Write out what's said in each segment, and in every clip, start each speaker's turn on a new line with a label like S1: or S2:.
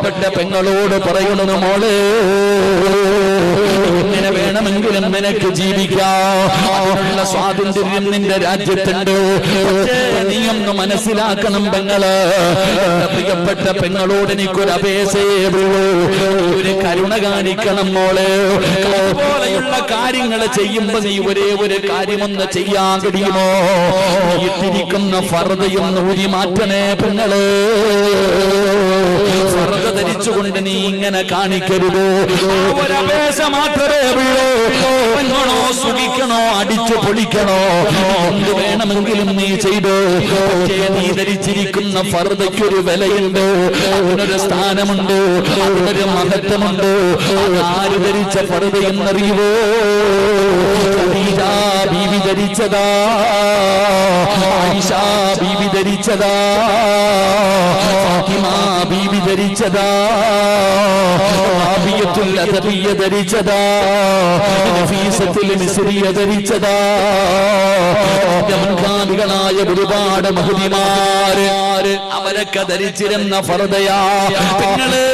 S1: പ്രിയപ്പെട്ട പെങ്ങളോട് പറയുന്നു, മോളെ ഇങ്ങനെ വേണമെങ്കിലും നിനക്ക് ജീവിക്കാം, അതിനുള്ള സ്വാതന്ത്ര്യം നിന്റെ രാജ്യത്തുണ്ട്. പക്ഷേ നീയൊന്ന് മനസ്സിലാക്കണം പെങ്ങള്, പ്രിയപ്പെട്ട പെങ്ങളോട് എനിക്കൊരു അപേക്ഷയേ ഉള്ളൂ, ഒരു കരുണ കാണിക്കണം മോളെ. അതുപോലെയുള്ള കാര്യങ്ങൾ ചെയ്യുമ്പോ നീ ഒരേ ഒരു കാര്യമൊന്ന് ചെയ്യാൻ കഴിയുമോ? ഇട്ടിരിക്കുന്ന ഫർദയും ഊരി മാറ്റണേ പെങ്ങള്. ഫർദ ധരിച്ചുകൊണ്ട് നീ ഇങ്ങനെ കാണിക്കരുത്. ഒരപേക്ഷ മാത്രമേ ഉള്ളൂ. പെങ്ങളോ സുഖിക്കണോ അടിച്ചു പൊളിക്കണോ എന്ത് വേണമെങ്കിലും നീ ചെയ്തോ. പക്ഷേ നീ ധരിച്ചിരിക്കുന്ന ഫർദയ്ക്കൊരു വിലയുണ്ട്, അതിനൊരു സ്ഥാനമുണ്ട്, അതിനൊരു മഹത്വമുണ്ട്. ആര് ധരിച്ച ഫർദ എന്നറിയുവോ? ഖദീജ ബീവി ധരിച്ചതാ, ആയിഷ ബീവി ധരിച്ചതാ, ഫാത്തിമ ബീവി ധരിച്ചതാ, റാബിയത്തുൽ അദബിയ ധരിച്ചതാ, നഫീസത്തുൽ മിസ്രിയ ധരിച്ചതാ. മുൻഗാമികളായ ഒരുപാട് മഹതിമാര് അവരൊക്കെ ധരിച്ചിരുന്ന ഫർദയാ പെങ്ങള്.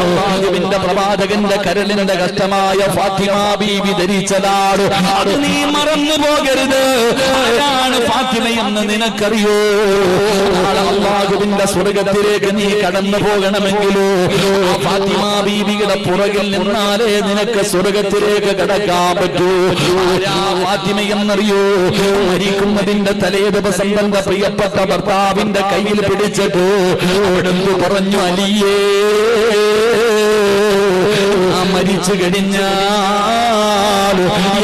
S1: അല്ലാഹുവിന്റെ പ്രവാചകന്റെ കരളിന്റെ കഷ്ടമായ ഫാത്തിമ ബീവി ധരിച്ചതാണ്. അത് നീ മറന്നു പോകരുത്. ആരാണ് ഫാത്തിമയെന്ന് നിനക്കറിയോ? നാളെ അല്ലാഹുവിന്റെ സ്വർഗത്തിലേക്ക് നീ കടന്നു പോകണമെങ്കിലോ ഫാത്തിമ ബീവിയുടെ പുറകിൽ നിന്നാലേ നിനക്ക് സ്വർഗത്തിലേക്ക് കടക്കാൻ പറ്റൂ. ആരാ ഫാത്തിമയെന്നറിയോ? മരിക്കുന്നതിന്റെ തലേ ദിവസം തന്റെ പ്രിയപ്പെട്ട ഭർത്താവിന്റെ കയ്യിൽ പിടിച്ചിട്ട് അവിടുന്ന് പറഞ്ഞു, അലിയേ മരിച്ചു കഴിഞ്ഞാൽ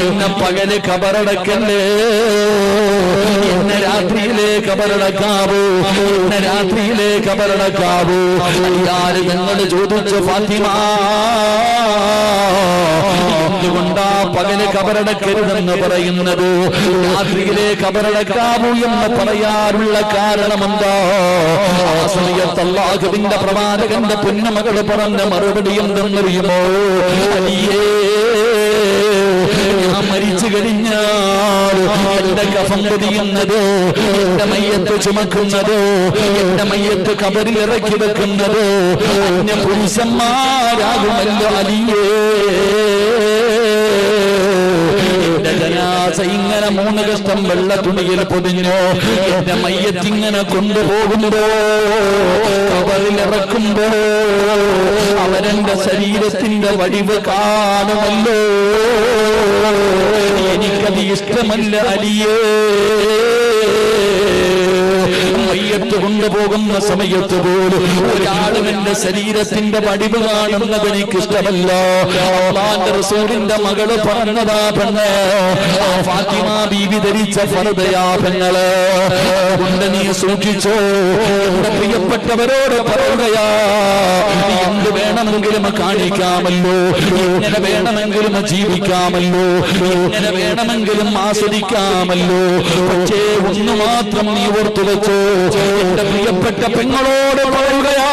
S1: എന്നെ പകല് കബറടക്കല്ലേ, എന്നെ രാത്രിയിലെ കബറടക്കാവൂ, എന്നെ രാത്രിയിലെ കബറടക്കാവൂ. അയാള് ഞങ്ങൾ ചോദിച്ചു, ഫാത്തിമ എന്തുകൊണ്ടാ പകല് കബറടക്കരുതെന്ന് പറയുന്നത്, രാത്രിയിലെ കബറടക്കാവൂ എന്ന് പറയാറുള്ള കാരണമെന്താ? ആ സമയത്ത് അല്ലാഹുവിന്റെ പ്രവാചകന്റെ പൊന്നുമകള് പറഞ്ഞ മറുപടി എന്തെന്നറിയുമോ? അലിയേ ഞാൻ മരിച്ചു കഴിഞ്ഞാൽ എന്റെ കഫൻ പൊതിയുന്നത്, എന്റെ മയ്യത്ത് ചുമക്കുന്നത്, എന്റെ മയ്യത്ത് കബറിൽ ഇറക്കി വെക്കുന്നത് അന്യ പുരുഷന്മാരാകുമല്ലോ അലിയേ. ജനാസ ഇങ്ങനെ 3 കഷ്ടം വെള്ള തുണിയിൽ പൊതിഞ്ഞോ എന്റെ മയ്യത്തിങ്ങനെ കൊണ്ടുപോകുമ്പോ കബറിലിറക്കുമ്പോ അവരെന്റെ ശരീരത്തിന്റെ വടിവ് കാണുമല്ലോ. എനിക്കത് ഇഷ്ടമല്ല അലിയേ. മയ്യത്ത് കൊണ്ടുപോകുന്ന സമയത്ത് പോലും ഒരാളും എന്റെ ശരീരത്തിന്റെ വടിവ് കാണുന്നത് എനിക്കിഷ്ടമല്ല. അല്ലാഹുവിന്റെ റസൂലിന്റെ മകള് പറഞ്ഞതാ പെണ്ണ്, ഫാത്തിമ ബീവി ധരിച്ച ഫർദയാ പെങ്ങള്. കൊണ്ട് നീ സൂക്ഷിച്ചോ. എന്റെ പ്രിയപ്പെട്ടവരോട് പറയുകയാ, എന്ത് വേണമെങ്കിലും കാണിക്കാമല്ലോ, എങ്ങനെ വേണമെങ്കിലും ജീവിക്കാമല്ലോ, എങ്ങനെ വേണമെങ്കിലും ആസ്വദിക്കാമല്ലോ. പക്ഷേ ഒന്നു മാത്രം നീ ഓർത്തു വെച്ചോ. എന്റെ പ്രിയപ്പെട്ട പെങ്ങളോട് പറയുകയാ,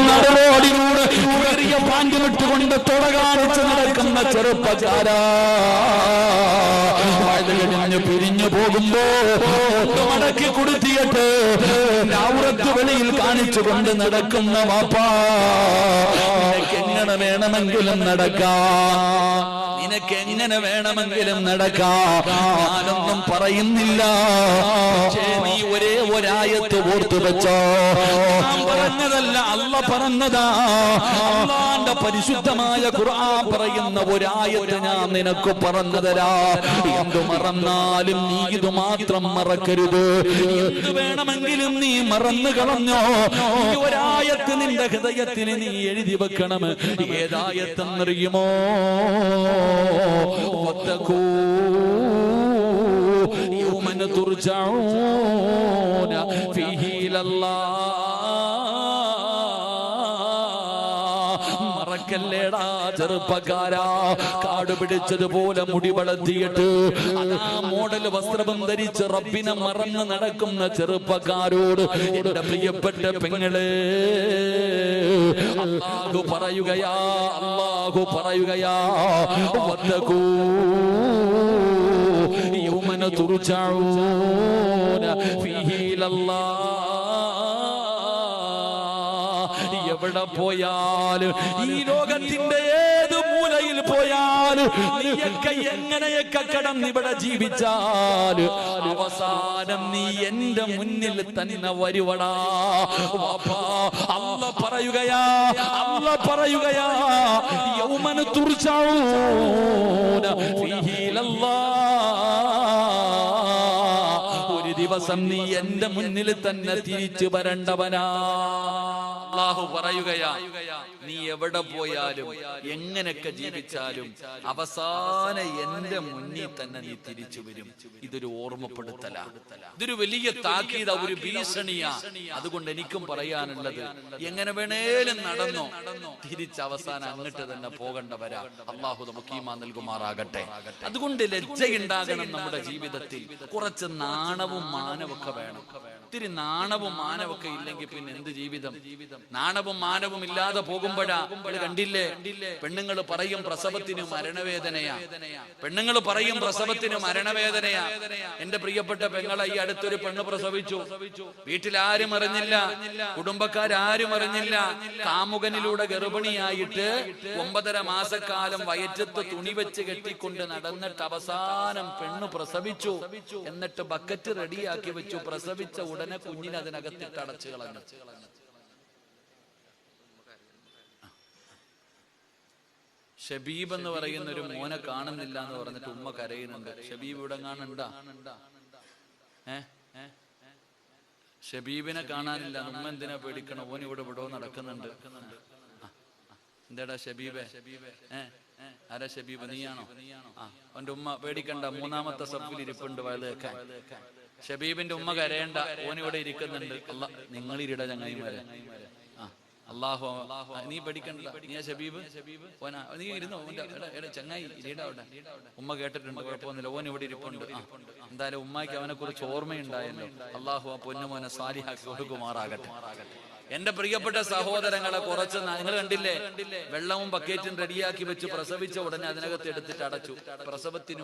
S1: നടറോടിലൂടെ ചെറിയ പാൻറ്റുമിട്ടുകൊണ്ട് തുട കാണിച്ച് നടക്കുന്ന ചെറുപ്പക്കാരാ, പിരിഞ്ഞു പോകുമ്പോ മടക്കി കൊടുത്തിയിട്ട് ഔറത്ത് വെളിയിൽ കാണിച്ചുകൊണ്ട് നടക്കുന്ന വാപ്പാ, നിനക്ക് എങ്ങനെ വേണമെങ്കിലും നടക്കാം, നിനക്ക് എങ്ങനെ വേണമെങ്കിലും നടക്കാം. ഞാനൊന്നും പറയുന്നില്ല. പക്ഷേ നീ ഒരേ ഒരായത്ത് ഓർത്തു വെച്ചോ. പറഞ്ഞതല്ല, അല്ല പറഞ്ഞതാ. അല്ലാഹുവിന്റെ പരിശുദ്ധമായ ഖുർആൻ പറയുന്ന ഒരായത്ത് ഞാൻ നിനക്ക് പറഞ്ഞു തരാ. എന്തു മറന്നാലും നീ ഇത് മാത്രം മറക്കരുത്. എന്ത് വേണമെങ്കിലും നീ മറന്നു കളഞ്ഞോ. ഈ ഒരായത്ത് നിന്റെ ഹൃദയത്തിന് നീ എഴുതി വെക്കണം. ഏതായത്തെന്നറിയുമോ? യൗമൻ തുർജഊന ഫീഹി ഇലല്ലാഹ്. മറക്കല്ലേടാ ചെറുപ്പക്കാരാ, കാട് പിടിച്ചതുപോലെ മുടി വളർത്തിയിട്ട് ആ മോഡൽ വസ്ത്രം ധരിച്ച് റബ്ബിനെ മറന്ന് നടക്കുന്ന ചെറുപ്പക്കാരോട് എന്റെ പ്രിയപ്പെട്ട പെങ്ങളെ അല്ലാഹു പറയുകയാ, അല്ലാഹു പറയുകയാ, വത്തഖൂ യൗമൻ തുർജഊന ഫീഹി ഇലല്ലാഹ്. എവിടെ പോയാലും ഈ ലോകത്തിന്റെ ഏത് മൂലയിൽ പോയാലും നീയൊക്കെ എങ്ങനെയൊക്കെ കടന്ന് ഇവിടെ ജീവിച്ചാൽ അവസാനം നീ എന്റെ മുന്നിൽ തന്നെ വരുവടാ വാപ്പാ. അല്ലാഹ് പറയുകയാ യൗമൻ തുർജഊന ഫീഹി ഇലല്ലാഹ്. ഒരു ദിവസം നീ എന്റെ മുന്നിൽ തന്നെ തിരിച്ചു വരേണ്ടവനാ. അല്ലാഹു പറയുകയാ നീ എവിടെ പോയാലും എങ്ങനെയൊക്കെ ജീവിച്ചാലും അവസാനം എന്റെ മുന്നിൽ തന്നെ നീ തിരിച്ചു വരും. ഇതൊരു ഓർമ്മപ്പെടുത്തല, ഇതൊരു വലിയ താക്കീത, ഒരു ഭീഷണിയാ. അതുകൊണ്ട് എനിക്കും പറയാനുള്ളത്, എങ്ങനെ വേണേലും നടന്നോ, തിരിച്ച് അവസാനം അങ്ങോട്ട് തന്നെ പോകേണ്ടവരാ. അള്ളാഹു നമുക്ക് ഈമാൻ നൽകുമാറാകട്ടെ. അതുകൊണ്ട് ലജ്ജയുണ്ടാകണം നമ്മുടെ ജീവിതത്തിൽ. കുറച്ച് നാണവും മാനവൊക്കെ വേണം. ഒത്തിരി നാണവും മാനവൊക്കെ ഇല്ലെങ്കിൽ പിന്നെ എന്ത് ജീവിതം? നാണവും മാനവും ഇല്ലാതെ പോകുമ്പോഴാ കണ്ടില്ലേ, പെണ്ണുങ്ങൾ പറയും പ്രസവത്തിന് മരണവേദനയാ, പെണ്ണുങ്ങൾ പറയും പ്രസവത്തിന് മരണവേദനയാ. എന്റെ പ്രിയപ്പെട്ട പെങ്ങളെ ഈ അടുത്തൊരു പെണ്ണ് പ്രസവിച്ചു. വീട്ടിലാരും അറിഞ്ഞില്ല, കുടുംബക്കാരും അറിഞ്ഞില്ല. കാമുകനിലൂടെ ഗർഭിണിയായിട്ട് 9.5 മാസക്കാലം വയറ്റത്ത് തുണി വെച്ച് കെട്ടിക്കൊണ്ട് നടന്നിട്ട് അവസാനം പെണ്ണ് പ്രസവിച്ചു. എന്നിട്ട് ബക്കറ്റ് റെഡിയാക്കി വെച്ചു. പ്രസവിച്ച ഉടനെ കുഞ്ഞിനെ അതിനകത്തിട്ട് അടച്ചു കളഞ്ഞു. ഷബീബ് എന്ന് പറയുന്ന ഒരു മോനെ കാണുന്നില്ല എന്ന് പറഞ്ഞിട്ട് ഉമ്മ കരയുന്നുണ്ട്. ഷബീബ് ഇവിടെ കാണണ്ടാ? ഷബീബിനെ കാണാനില്ല. ഉമ്മ എന്തിനാ പേടിക്കണം? ഓൻ ഇവിടെ വിടോ നടക്കുന്നുണ്ട്. എന്താടാ ഷബീബെ? ആരാ ഷബീബ്? നീയാണോ? അവന്റെ ഉമ്മ പേടിക്കണ്ട, 3-ാമത്തെ സഫിൽ ഇരിപ്പുണ്ട് വയത് കേൾക്കാൻ. ഷബീബിന്റെ ഉമ്മ കരയണ്ട, ഓനിവിടെ ഇരിക്കുന്നുണ്ട്. നിങ്ങളിരിട ചങ്ങായിമാരെ. അല്ലാഹു നീ പഠിക്കണ്ട, നീ ഷബീബ് നീ ഇരുന്നോ, ചങ്ങായി ഇരിടവിടെ. ഉമ്മ കേട്ടിട്ടുണ്ട്, കുഴപ്പമൊന്നുമില്ല, ഓൻ ഇവിടെ ഇരിപ്പുണ്ട്. എന്തായാലും ഉമ്മയ്ക്ക് അവനെ കുറിച്ച് ഓർമ്മയുണ്ടായല്ലോ. അല്ലാഹു ആ പൊന്നുമോനെ സാലിഹാക്കി കൊടുക്കുമാറാകട്ടെ. എന്റെ പ്രിയപ്പെട്ട സഹോദരങ്ങളെ, കുറച്ച് നിങ്ങൾ കണ്ടില്ലേ, വെള്ളവും ബക്കറ്റും റെഡിയാക്കി വെച്ച് പ്രസവിച്ച ഉടനെ അതിനകത്ത് എടുത്തിട്ട് അടച്ചു. പ്രസവത്തിന്